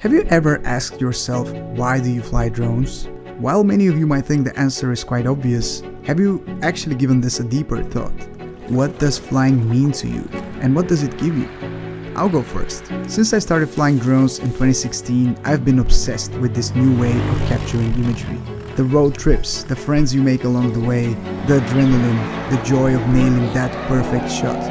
Have you ever asked yourself, why do you fly drones? While many of you might think the answer is quite obvious, have you actually given this a deeper thought? What does flying mean to you, and what does it give you? I'll go first. Since I started flying drones in 2016, I've been obsessed with this new way of capturing imagery. The road trips, the friends you make along the way, the adrenaline, the joy of nailing that perfect shot,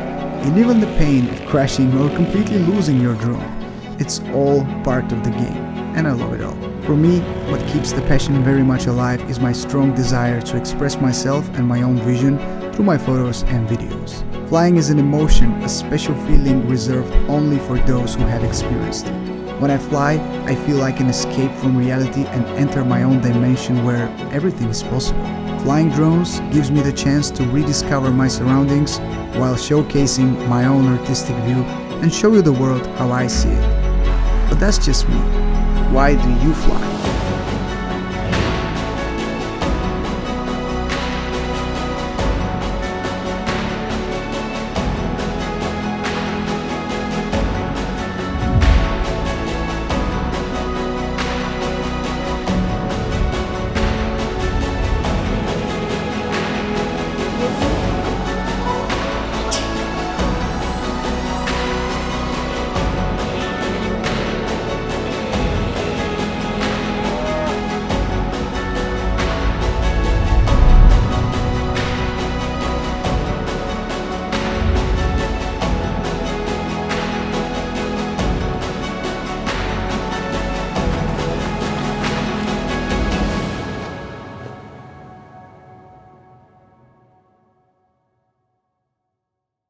and even the pain of crashing or completely losing your drone. It's all part of the game, and I love it all. For me, what keeps the passion very much alive is my strong desire to express myself and my own vision through my photos and videos. Flying is an emotion, a special feeling reserved only for those who have experienced it. When I fly, I feel like an escape from reality and enter my own dimension where everything is possible. Flying drones gives me the chance to rediscover my surroundings while showcasing my own artistic view and show you the world how I see it. But that's just me. Why do you fly?